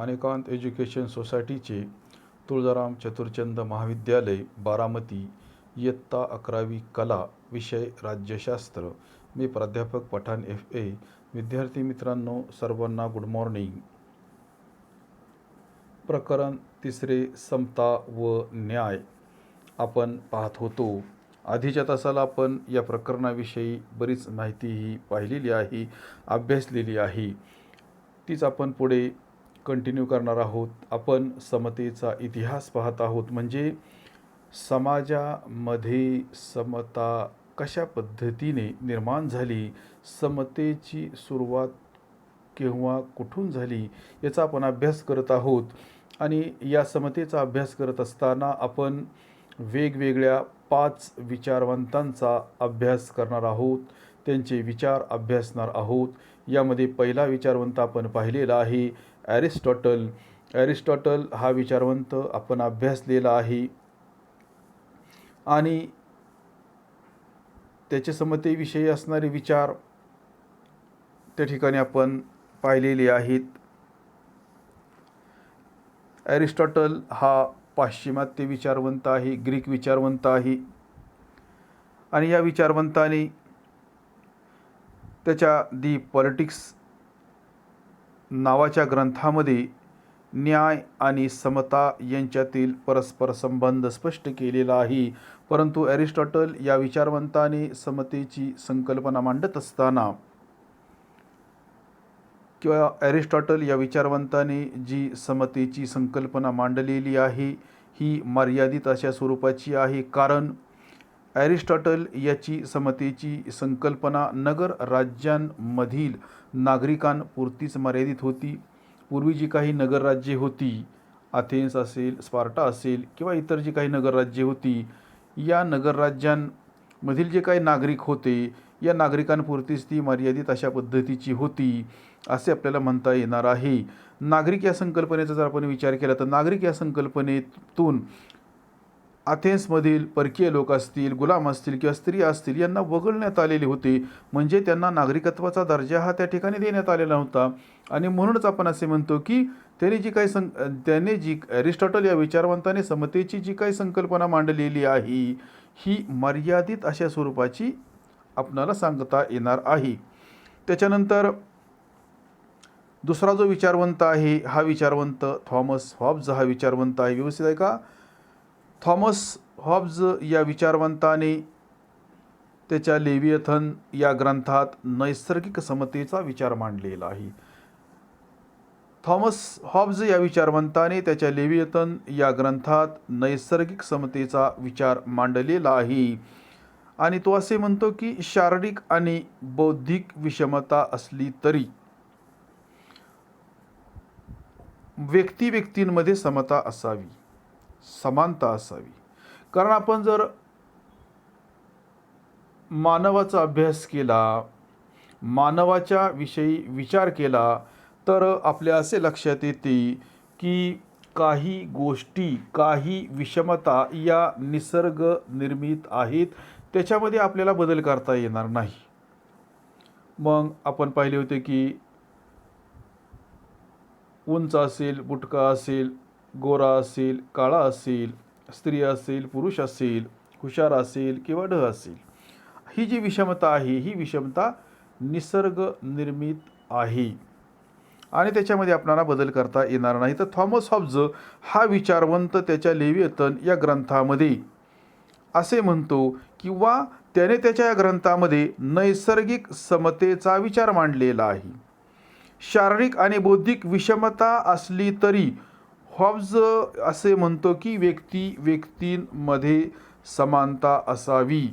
अनेकांत education सोसायटीचे तुळजाराम चतुरचंद महाविद्यालय बारामती इयत्ता 11वी कला विषय राज्यशास्त्र. मी प्राध्यापक पठाण FA. विद्यार्थी मित्रांनो सर्वांना गुड मॉर्निंग. प्रकरण 3 समता व न्याय आपण पाहत होतो. आधीच्या तासाला आपण या प्रकरणाविषयी बरीच माहितीही पाहिलेली आहे, अभ्यासलेली आहे. तीच आपण पुढे कंटिन्यू करणार आहोत. आपण समतेचा इतिहास पाहत आहोत, म्हणजे समाजामध्ये समता कशा पद्धतीने निर्माण झाली, समतेची सुरुवात केव्हा कुठून झाली याचा आपण अभ्यास करत आहोत. आणि या समतेचा अभ्यास करत असताना आपण वेगवेगळ्या 5 विचारवंतांचा अभ्यास करणार आहोत, त्यांचे विचार अभ्यासणार आहोत. यामध्ये पहिला विचारवंत आपण पाहिलेला आहे ॲरिस्टॉटल. ॲरिस्टॉटल हा विचारवंत आपण अभ्यासलेला आहे आणि त्याचे समतेविषयी असणारे विचार त्या ठिकाणी आपण पाहिलेले आहेत. ॲरिस्टॉटल हा पाश्चिमात्य विचारवंत आहे, ग्रीक विचारवंत आहे. आणि या विचारवंताने त्याच्या दी पॉलिटिक्स नावाच्या ग्रंथामध्ये न्याय आणि समता यांच्यातील परस्पर संबंध स्पष्ट केलेला आहे. परंतु ॲरिस्टॉटल या विचारवंताने समतेची संकल्पना मांडत असताना किंवा ॲरिस्टॉटल या विचारवंताने जी समतेची संकल्पना मांडलेली आहे ही मर्यादित अशा स्वरूपाची आहे. कारण ॲरिस्टॉटल याची समतेची संकल्पना नगर राज्यांमधील नागरिकांपुरतीच मर्यादित होती. पूर्वी जी काही नगरराज्ये होती, अथेन्स असेल, स्पार्टा असेल किंवा इतर जी काही नगरराज्ये होती, या नगरराज्यांमधील जे काही नागरिक होते या नागरिकांपुरतीच ती मर्यादित अशा पद्धतीची होती असे आपल्याला म्हणता येणार आहे. नागरिक या संकल्पनेचा जर आपण विचार केला तर नागरिक या संकल्पनेतून अथेन्समधील परकीय लोक असतील, गुलाम असतील किंवा स्त्रिया असतील यांना वगळण्यात आलेले होते. म्हणजे त्यांना नागरिकत्वाचा दर्जा हा त्या ठिकाणी देण्यात आलेला नव्हता. आणि म्हणूनच आपण असे म्हणतो की त्याने जी ॲरिस्टॉटल या विचारवंताने समतेची जी काही संकल्पना मांडलेली आहे ही मर्यादित अशा स्वरूपाची आपणाला सांगता येणार आहे. त्याच्यानंतर दुसरा जो विचारवंत आहे हा विचारवंत थॉमस हॉब्ज हा विचारवंत आहे. व्यवस्थित आहे का? थॉमस हॉब्ज या विचारवंताने त्याच्या लेविएथन या ग्रंथात नैसर्गिक समतेचा विचार मांडलेला आहे. थॉमस हॉब्ज या विचारवंताने त्याच्या लेविएथन या ग्रंथात नैसर्गिक समतेचा विचार मांडलेला आहे. आणि तो असे म्हणतो की शारीरिक आणि बौद्धिक विषमता असली तरी व्यक्तींमध्ये समता असावी, समानता असावी. कारण आपण जर मानवाचा अभ्यास केला, मानवाच्या विषयी विचार केला तर आपल्या असे लक्षात येते की काही गोष्टी, काही विषमता या निसर्ग निर्मित आहेत, त्याच्यामध्ये आपल्याला बदल करता येणार नाही. मग आपण पाहिले होते की उंच असेल, बुटका असेल, गोरा असेल, काळा असेल, स्त्री असेल, पुरुष असेल, हुशार असेल किंवा ढ असेल, ही जी विषमता आहे ही विषमता निसर्ग निर्मित आहे आणि त्याच्यामध्ये आपल्याला बदल करता येणार नाही. तर थॉमस हॉब्ज हा विचारवंत त्याच्या लेविएथन या ग्रंथामध्ये असे म्हणतो किंवा त्याने त्याच्या या ग्रंथामध्ये नैसर्गिक समतेचा विचार मांडलेला आहे. शारीरिक आणि बौद्धिक विषमता असली तरी हॉब्ज असे म्हणतो की व्यक्तींमध्ये समानता असावी.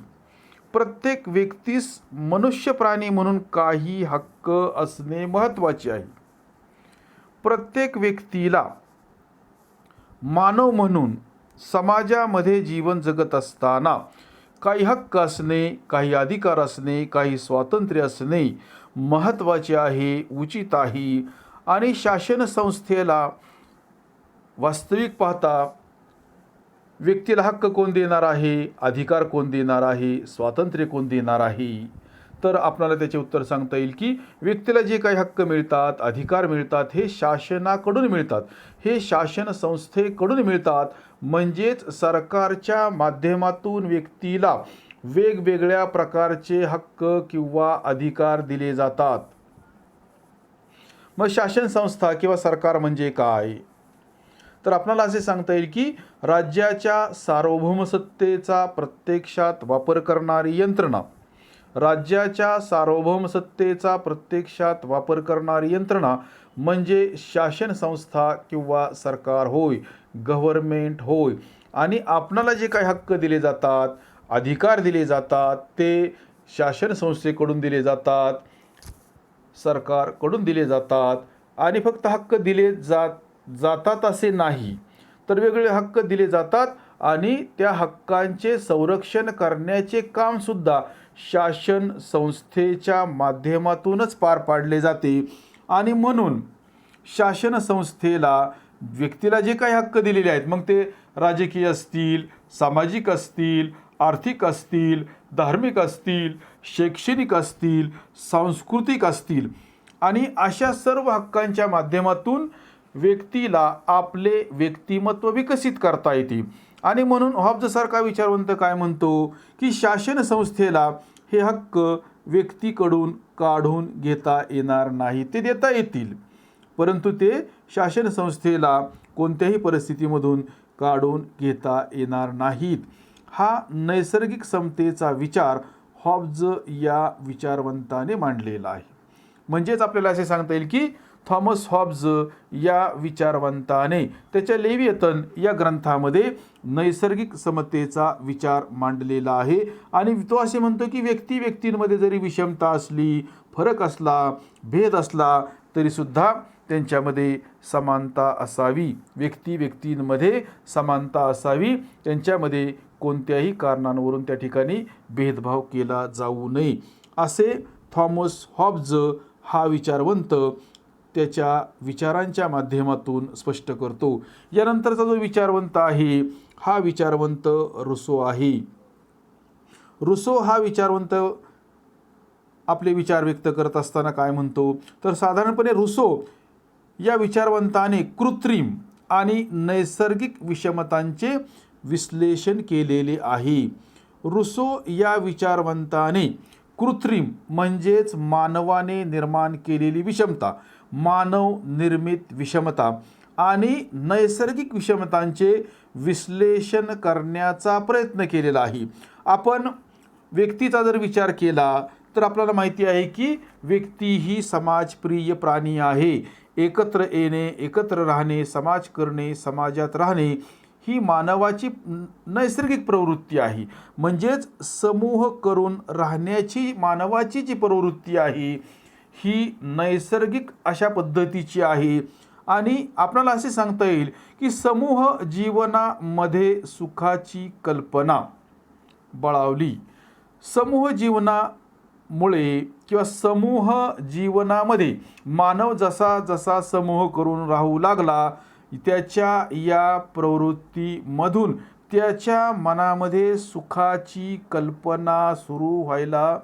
प्रत्येक व्यक्तीस मनुष्य प्राणी म्हणून काही हक्क असणे महत्त्वाचे आहे. प्रत्येक व्यक्तीला मानव म्हणून समाजामध्ये जीवन जगत असताना काही हक्क असणे, काही अधिकार असणे, काही स्वातंत्र्य असणे महत्त्वाचे आहे, उचित आहे. आणि शासन संस्थेला वास्तविक पाहता व्यक्तीला हक्क कोण देणार आहे, अधिकार कोण देणार आहे, स्वातंत्र्य कोण देणार आहे, तर आपल्याला त्याचे उत्तर सांगता येईल की व्यक्तीला जे काही हक्क मिळतात, अधिकार मिळतात, हे शासनाकडून मिळतात, हे शासन संस्थेकडून मिळतात. म्हणजेच सरकारच्या माध्यमातून व्यक्तीला वेगवेगळ्या प्रकारचे हक्क किंवा अधिकार दिले जातात. मग शासन संस्था किंवा सरकार म्हणजे काय? तर आपल्याला असे सांगता येईल की राज्याच्या सार्वभौम सत्तेचा प्रत्यक्षात वापर करणारी यंत्रणा, राज्याच्या सार्वभौम सत्तेचा प्रत्यक्षात वापर करणारी यंत्रणा म्हणजे शासन संस्था किंवा सरकार होय, गव्हर्नमेंट होय. आणि आपणाला जे काही हक्क दिले जातात, अधिकार दिले जातात, ते शासन संस्थेकडून दिले जातात, सरकारकडून दिले जातात. आणि फक्त हक्क दिले जातात असे नाही, तर वेगवेगळे हक्क दिले जातात आणि त्या हक्कांचे संरक्षण करण्याचे कामसुद्धा शासन संस्थेच्या माध्यमातूनच पार पाडले जाते. आणि म्हणून शासन संस्थेला व्यक्तीला जे काही हक्क दिलेले आहेत, मग ते राजकीय असतील, सामाजिक असतील, आर्थिक असतील, धार्मिक असतील, शैक्षणिक असतील, सांस्कृतिक असतील, आणि अशा सर्व हक्कांच्या माध्यमातून व्यक्तीला आपले व्यक्तिमत्व विकसित करता येते. आणि म्हणून हॉब्जसारखा विचारवंत काय म्हणतो की शासन संस्थेला हे हक्क व्यक्तीकडून काढून घेता येणार नाही, ते देता येतील, परंतु ते शासन संस्थेला कोणत्याही परिस्थितीमधून काढून घेता येणार नाहीत. हा नैसर्गिक समतेचा विचार हॉब्ज या विचारवंताने मांडलेला आहे. म्हणजेच आपल्याला असे सांगता येईल की थॉमस हॉब्ज या विचारवंताने त्याच्या लेविएथन या ग्रंथामध्ये नैसर्गिक समतेचा विचार मांडलेला आहे. आणि तो असे म्हणतो की व्यक्तींमध्ये जरी विषमता असली, फरक असला, भेद असला, तरीसुद्धा त्यांच्यामध्ये समानता असावी. व्यक्तींमध्ये समानता असावी, त्यांच्यामध्ये कोणत्याही कारणांवरून त्या ठिकाणी भेदभाव केला जाऊ नये, असे थॉमस हॉब्ज हा विचारवंत त्याच्या विचारांच्या माध्यमातून स्पष्ट करतो. यानंतरचा जो विचारवंत आहे हा विचारवंत रुसो आहे. रुसो हा विचारवंत आपले विचार व्यक्त करत असताना काय म्हणतो, तर साधारणपणे रुसो या विचारवंताने कृत्रिम आणि नैसर्गिक विषमतांचे विश्लेषण केलेले आहे. रुसो या विचारवंताने कृत्रिम म्हणजेच मानवाने निर्माण केलेली विषमता, मानव निर्मित विषमता आणि नैसर्गिक विषमतांचे विश्लेषण करण्याचा प्रयत्न केलेला आहे. आपण व्यक्तीचा जर विचार केला तर आपल्याला माहिती आहे की व्यक्ती ही समाजप्रिय प्राणी आहे. एकत्र येणे, एकत्र राहणे, समाज करणे, समाजात राहणे ही मानवाची नैसर्गिक प्रवृत्ती आहे. म्हणजेच समूह करून राहण्याची मानवाची जी प्रवृत्ती आहे ही नैसर्गिक अशा पद्धतीची आहे. आणि आपल्याला असे सांगता येईल की समूह जीवनामध्ये सुखाची कल्पना बळावली. समूह जीवनामुळे किंवा समूह जीवनामध्ये मानव जसा जसा समूह करून राहू लागला, त्याच्या या प्रवृत्तीमधून त्याच्या मनामध्ये सुखाची कल्पना सुरू व्हायला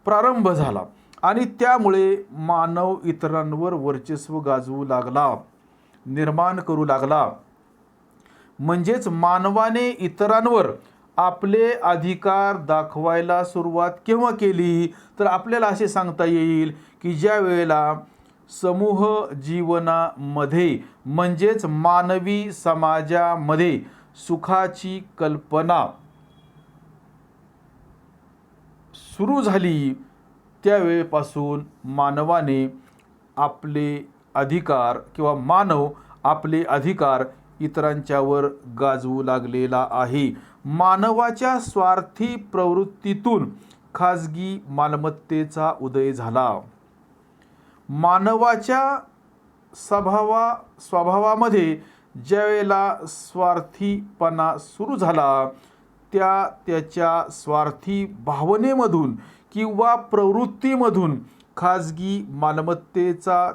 प्रारंभ झाला आणि त्यामुळे मानव इतरांवर वर्चस्व गाजवू लागला, निर्माण करू लागला. म्हणजेच मानवाने इतरांवर आपले अधिकार दाखवायला सुरुवात केव्हा केली, तर आपल्याला असे सांगता येईल की ज्या वेळेला समूह जीवनामध्ये म्हणजेच मानवी समाजामध्ये सुखाची कल्पना सुरू झाली, त्यावेळेपासून मानवाने आपले अधिकार किंवा मानव आपले अधिकार इतरांच्यावर गाजवू लागलेला आहे. मानवाच्या स्वार्थी प्रवृत्तीतून खाजगी मालमत्तेचा उदय झाला. मानवाच्या स्वभावामध्ये ज्यावेळेला स्वार्थीपणा सुरू झाला, त्याच्या स्वार्थी भावनेमधून किंवा प्रवृत्तीमधून खाजगी मालमत्तेचा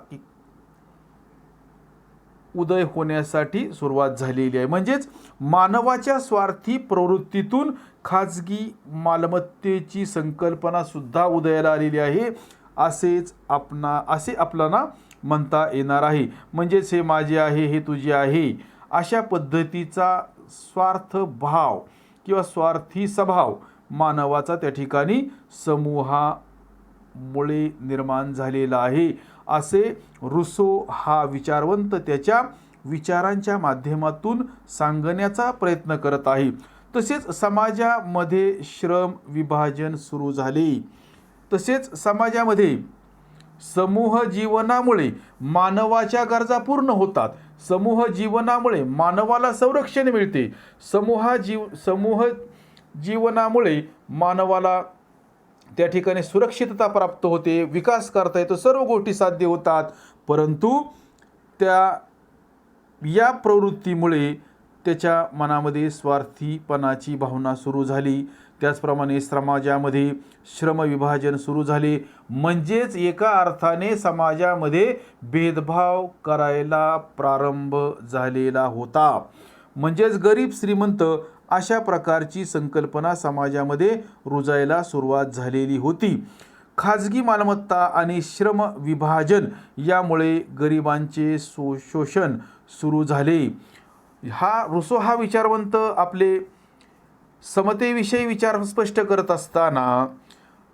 उदय होण्यासाठी सुरुवात झालेली आहे. म्हणजेच मानवाच्या स्वार्थी प्रवृत्तीतून खाजगी मालमत्तेची संकल्पना सुद्धा उदयाला आलेली आहे, असे आपल्याला म्हणता येणार आहे. म्हणजेच हे माझे आहे, हे तुझे आहे, अशा पद्धतीचा स्वार्थ भाव किंवा स्वार्थी स्वभाव मानवाचा त्या ठिकाणी समूहामुळे निर्माण झालेला आहे, असे रुसो हा विचारवंत त्याच्या विचारांच्या माध्यमातून सांगण्याचा प्रयत्न करत आहे. तसेच समाजामध्ये श्रम विभाजन सुरू झाले. तसेच समाजामध्ये समूह जीवनामुळे मानवाच्या गरजा पूर्ण होतात. समूह जीवनामुळे मानवाला संरक्षण मिळते. समूह जीवनामुळे मानवाला त्या ठिकाणी सुरक्षितता प्राप्त होते, विकास करता येतो, सर्व गोष्टी साध्य होतात. परंतु या प्रवृत्तीमुळे त्याच्या मनामध्ये स्वार्थीपणाची भावना सुरू झाली. त्याचप्रमाणे समाजामध्ये श्रमविभाजन सुरू झाले. म्हणजेच एका अर्थाने समाजामध्ये भेदभाव करायला प्रारंभ झालेला होता. म्हणजेच गरीब श्रीमंत अशा प्रकारची संकल्पना समाजामध्ये रुजायला सुरुवात झालेली होती. खाजगी मालमत्ता आणि श्रम विभाजन यामुळे गरिबांचे शोषण सुरू झाले. रुसो हा विचारवंत आपले समतेविषयी विचार स्पष्ट करत असताना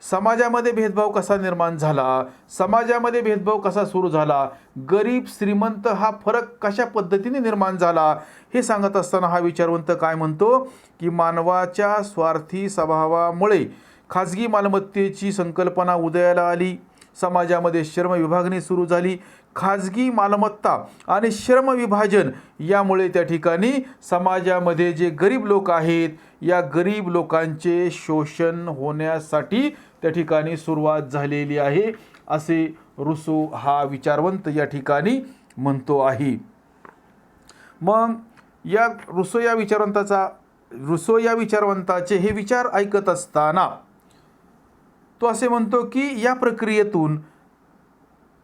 समाजामध्ये भेदभाव कसा निर्माण झाला, समाजामध्ये भेदभाव कसा सुरू झाला, गरीब श्रीमंत हा फरक कशा पद्धतीने निर्माण झाला, हे सांगत असताना हा विचारवंत काय म्हणतो की मानवाच्या स्वार्थी स्वभावामुळे खाजगी मालमत्तेची संकल्पना उदयाला आली. समाजामध्ये श्रम विभागणी सुरू झाली. खाजगी मालमत्ता आणि श्रम विभाजन यामुळे त्या ठिकाणी समाजामध्ये जे गरीब लोक आहेत, या गरीब लोकांचे शोषण होण्यासाठी त्या ठिकाणी सुरुवात झालेली आहे, असे रुसो हा विचारवंत या ठिकाणी म्हणतो आहे. मग या रुसो या विचारवंताचे हे विचार ऐकत असताना तो असे म्हणतो की या प्रक्रियेतून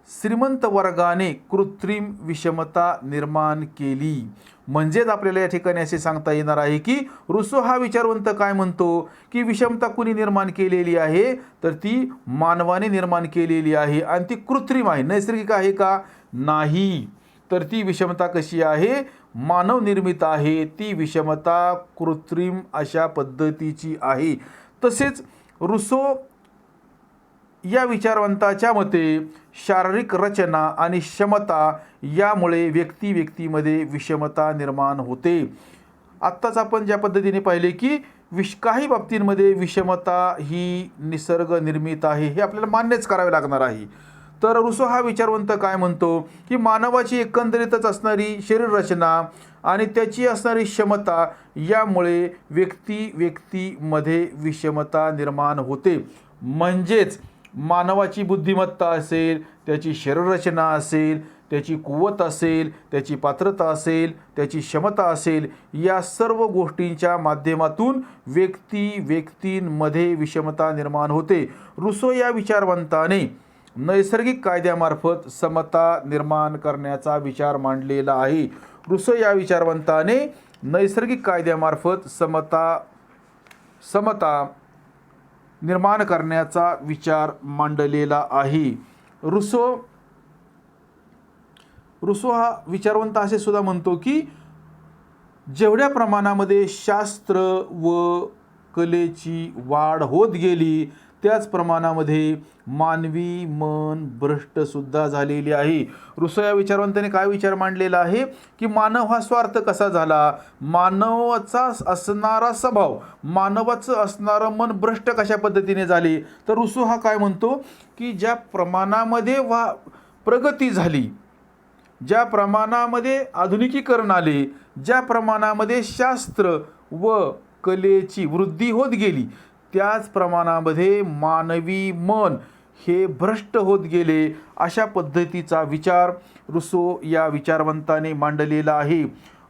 श्रीमंत वर्गाने कृत्रिम विषमता निर्माण केली. म्हणजेच आपल्याला या ठिकाणी असे सांगता येणार आहे की रुसो हा विचारवंत काय म्हणतो की विषमता कुणी निर्माण केलेली आहे, तर ती मानवाने निर्माण केलेली आहे आणि ती कृत्रिम आहे. नैसर्गिक आहे का? नाही. तर ती विषमता कशी आहे? मानव निर्मित आहे. ती विषमता कृत्रिम अशा पद्धतीची आहे. तसेच रुसो या विचारवंताच्या मते शारीरिक रचना आणि क्षमता यामुळे व्यक्तीमध्ये विषमता निर्माण होते. आत्ताच आपण ज्या पद्धतीने पाहिले की काही बाबतींमध्ये विषमता ही निसर्ग निर्मित आहे, हे आपल्याला मान्यच करावे लागणार आहे. तर रुसो हा विचारवंत काय म्हणतो की मानवाची एकंदरीतच असणारी शरीर रचना आणि त्याची असणारी क्षमता यामुळे व्यक्तीमध्ये विषमता निर्माण होते. म्हणजेच मानवाची बुद्धिमत्ता असेल, त्याची शरीररचना असेल, त्याची कुवत असेल, त्याची पात्रता असेल, त्याची क्षमता असेल, या सर्व गोष्टींच्या माध्यमातून व्यक्तींमध्ये विषमता निर्माण होते. रुसो या विचारवंताने नैसर्गिक कायद्यामार्फत समता निर्माण करण्याचा विचार मांडलेला आहे. रुसो या विचारवंताने नैसर्गिक कायद्यामार्फत समता निर्माण करण्याचा विचार मांडलेला आहे. रुसो हा विचारवंत असे सुद्धा म्हणतो की जेवढ्या प्रमाणामध्ये शास्त्र व कलेची वाढ होत गेली, त्याच प्रमाणामध्ये मानवी मन भ्रष्ट सुद्धा झालेली आहे. रुसो या विचारवंताने काय विचार मांडलेला आहे की मानव हा स्वार्थ कसा झाला, मानवाचा असणारा स्वभाव, मानवाचं असणारं मन भ्रष्ट कशा पद्धतीने झाले. तर रुसो हा काय म्हणतो की ज्या प्रमाणामध्ये प्रगती झाली, ज्या प्रमाणामध्ये आधुनिकीकरण आले, ज्या प्रमाणामध्ये शास्त्र व कलेची वृद्धी होत गेली, त्याच प्रमाणामध्ये मानवी मन हे भ्रष्ट होत गेले. अशा पद्धतीचा विचार रुसो या विचारवंताने मांडलेला आहे.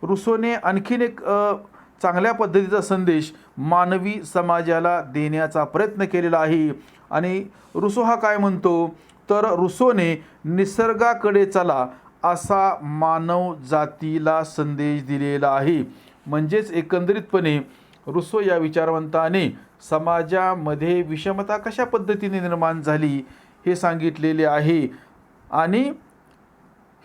रुसोने आणखीन एक चांगल्या पद्धतीचा संदेश मानवी समाजाला देण्याचा प्रयत्न केलेला आहे. आणि रुसो हा काय म्हणतो, तर रुसोने निसर्गाकडे चला असा मानव जातीला संदेश दिलेला आहे. म्हणजेच एकंदरीतपणे रुसो या विचारवंताने समाजामध्ये विषमता कशा पद्धतीने निर्माण झाली हे सांगितलेले आहे आणि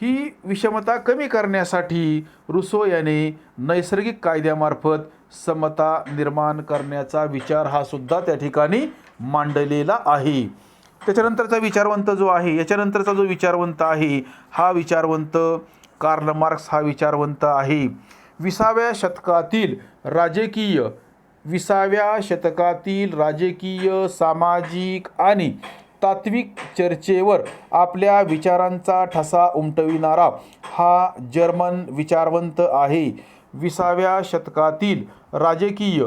ही विषमता कमी करण्यासाठी रुसो याने नैसर्गिक कायद्यामार्फत समता निर्माण करण्याचा विचार हा सुद्धा त्या ठिकाणी मांडलेला आहे. त्याच्यानंतरचा विचारवंत जो आहे, याच्यानंतरचा जो विचारवंत आहे हा विचारवंत कार्ल मार्क्स हा विचारवंत आहे. 20व्या शतकातील राजकीय, सामाजिक आणि तात्विक चर्चेवर आपल्या विचारांचा ठसा उमटविणारा हा जर्मन विचारवंत आहे. 20व्या शतकातील राजकीय,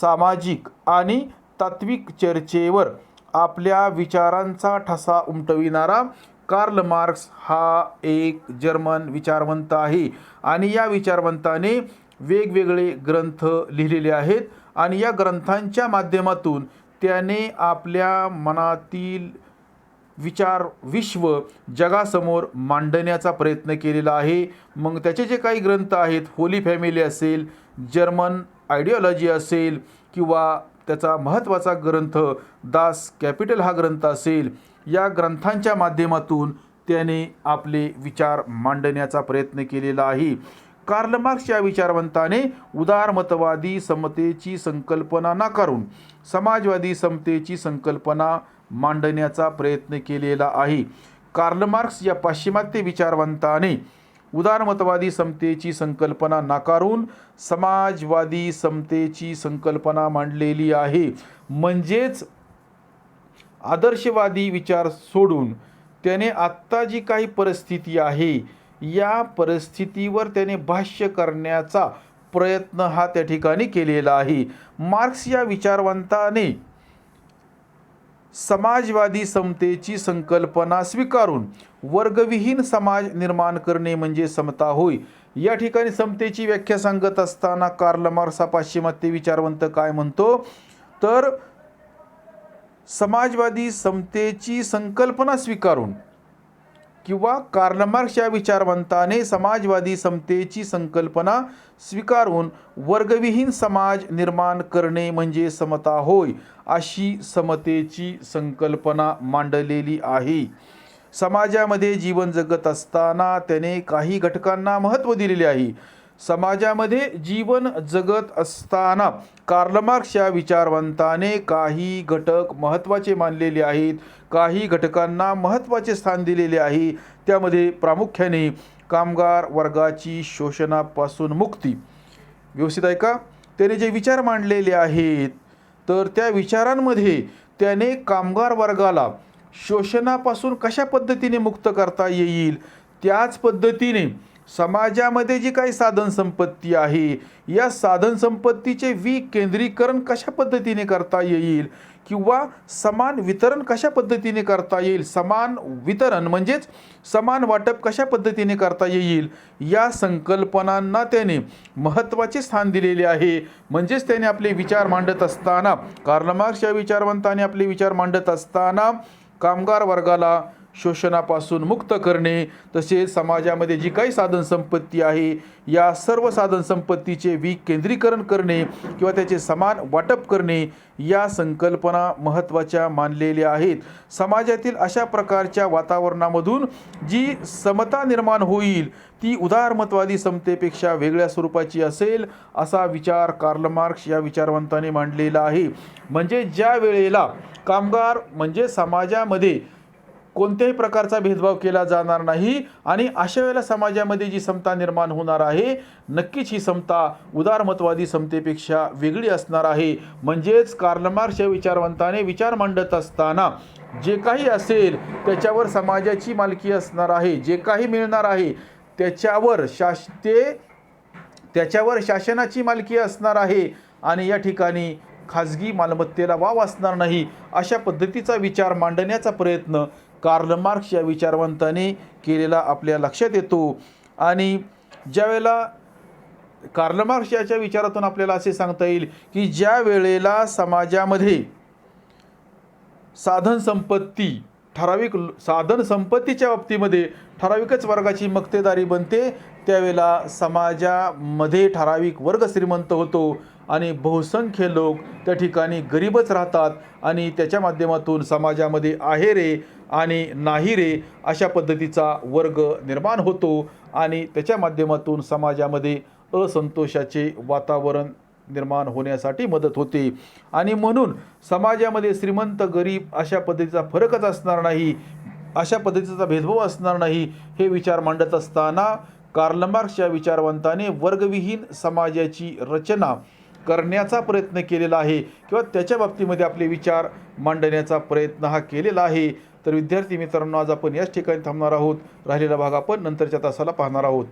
सामाजिक आणि तात्विक चर्चेवर आपल्या विचारांचा ठसा उमटविणारा कार्ल मार्क्स हा एक जर्मन विचारवंत आहे आणि या विचारवंताने वेगवेगळे ग्रंथ लिहिलेले आहेत आणि या ग्रंथांच्या माध्यमातून त्याने आपल्या मनातील विचार विश्व जगासमोर मांडण्याचा प्रयत्न केलेला आहे. मग त्याचे जे काही ग्रंथ आहेत, होली फॅमिली असेल, जर्मन आयडिओलॉजी असेल किंवा त्याचा महत्त्वाचा ग्रंथ दास कॅपिटल हा ग्रंथ असेल, या ग्रंथांच्या माध्यमातून त्याने आपले विचार मांडण्याचा प्रयत्न केलेला आहे. कार्ल मार्क्स या विचारवंताने उदारमतवादी समतेची संकल्पना नाकारून समाजवादी समतेची संकल्पना मांडण्याचा प्रयत्न केलेला आहे. कार्ल मार्क्स या पाश्चिमात्य विचारवंताने उदारमतवादी समतेची संकल्पना नाकारून समाजवादी समतेची संकल्पना मांडलेली आहे. म्हणजेच आदर्शवादी विचार सोडून त्याने आत्ता जी काही परिस्थिती आहे या परिस्थितीवर त्याने भाष्य करण्याचा प्रयत्न हा त्या ठिकाणी केलेला आहे. मार्क्स या विचारवंताने समाजवादी समतेची संकल्पना स्वीकारून वर्गविहीन समाज निर्माण करणे म्हणजे समता होय. या ठिकाणी समतेची व्याख्या सांगत असताना कार्ल मार्क्स हा पाश्चिमात्य विचारवंत काय म्हणतो तर समाजवादी समतेची संकल्पना स्वीकारून किंवा कार्ल मार्क्स या विचारवंताने समाजवादी समतेची संकल्पना स्वीकारून वर्गविहीन समाज निर्माण करणे म्हणजे समता होय अशी समतेची संकल्पना मांडलेली आहे. समाजामध्ये जीवन जगत असताना त्याने काही घटकांना महत्त्व दिलेले आहे. समाजामध्ये जीवन जगत असताना कार्ल मार्क्स या विचारवंताने काही घटक महत्त्वाचे मानलेले आहेत, काही घटकांना महत्त्वाचे स्थान दिलेले आहे. त्यामध्ये प्रामुख्याने कामगार वर्गाची शोषणापासून मुक्ती. व्यवस्थित आहे का? त्याने जे विचार मांडलेले आहेत तर त्या विचारांमध्ये त्याने कामगार वर्गाला शोषणापासून कशा पद्धतीने मुक्त करता येईल, त्याच पद्धतीने समाजामध्ये जी काही साधनसंपत्ती आहे या साधनसंपत्तीचे विकेंद्रीकरण कशा पद्धतीने करता येईल किंवा समान वितरण कशा पद्धतीने करता येईल, समान वितरण म्हणजेच समान वाटप कशा पद्धतीने करता येईल या संकल्पनांना त्याने महत्त्वाचे स्थान दिलेले आहे. म्हणजेच त्याने आपले विचार मांडत असताना कार्ल मार्क्स या विचारवंताने आपले विचार मांडत असताना कामगार वर्गाला शोषणापासून मुक्त करणे तसेच समाजामध्ये जी काही साधनसंपत्ती आहे या सर्व साधनसंपत्तीचे विकेंद्रीकरण करणे किंवा त्याचे समान वाटप करणे या संकल्पना महत्त्वाच्या मानलेल्या आहेत. समाजातील अशा प्रकारच्या वातावरणामधून जी समता निर्माण होईल ती उदारमतवादी समतेपेक्षा वेगळ्या स्वरूपाची असेल असा विचार कार्ल मार्क्स या विचारवंताने मांडलेला आहे. म्हणजे ज्या वेळेला कामगार म्हणजे समाजामध्ये कोणत्याही प्रकारचा भेदभाव केला जाणार नाही आणि अशा वेळेला समाजामध्ये जी समता निर्माण होणार आहे नक्कीच ही समता उदारमतवादी समतेपेक्षा वेगळी असणार आहे. म्हणजेच कार्ल मार्क्स या विचारवंताने विचार मांडत असताना जे काही असेल त्याच्यावर समाजाची मालकी असणार आहे, जे काही मिळणार आहे त्याच्यावर शासनाची मालकी असणार आहे आणि या ठिकाणी खाजगी मालमत्तेला वाव असणार नाही. अशा पद्धतीचा विचार मांडण्याचा प्रयत्न कार्ल मार्क्स या विचारवंताने केलेला आपल्या लक्षात येतो. आणि ज्यावेळेला कार्ल मार्क्स याच्या विचारातून आपल्याला असे सांगता येईल की ज्या वेळेला समाजामध्ये साधनसंपत्तीच्या बाबतीमध्ये ठराविकच वर्गाची मक्तेदारी बनते त्यावेळेला समाजामध्ये ठराविक वर्ग श्रीमंत होतो आणि बहुसंख्य लोक त्या ठिकाणी गरीबच राहतात आणि त्याच्या माध्यमातून समाजामध्ये आहे रे आणि नाही रे अशा पद्धतीचा वर्ग निर्माण होतो आणि त्याच्या माध्यमातून समाजामध्ये असंतोषाचे वातावरण निर्माण होण्यासाठी मदत होते. आणि म्हणून समाजामध्ये श्रीमंत गरीब अशा पद्धतीचा फरकच असणार नाही, अशा पद्धतीचा भेदभाव असणार नाही, हे विचार मांडत असताना कार्ल मार्क्सच्या विचारवंताने वर्गविहीन समाजाची रचना करण्याचा प्रयत्न केलेला आहे किंवा त्याच्या बाबतीमध्ये आपले विचार मांडण्याचा प्रयत्न हा केलेला आहे. तर विद्यार्थी मित्रांनो, आज आपण याच ठिकाणी थांबणार आहोत. राहिलेला भाग आपण नंतरच्या तासाला पाहणार आहोत.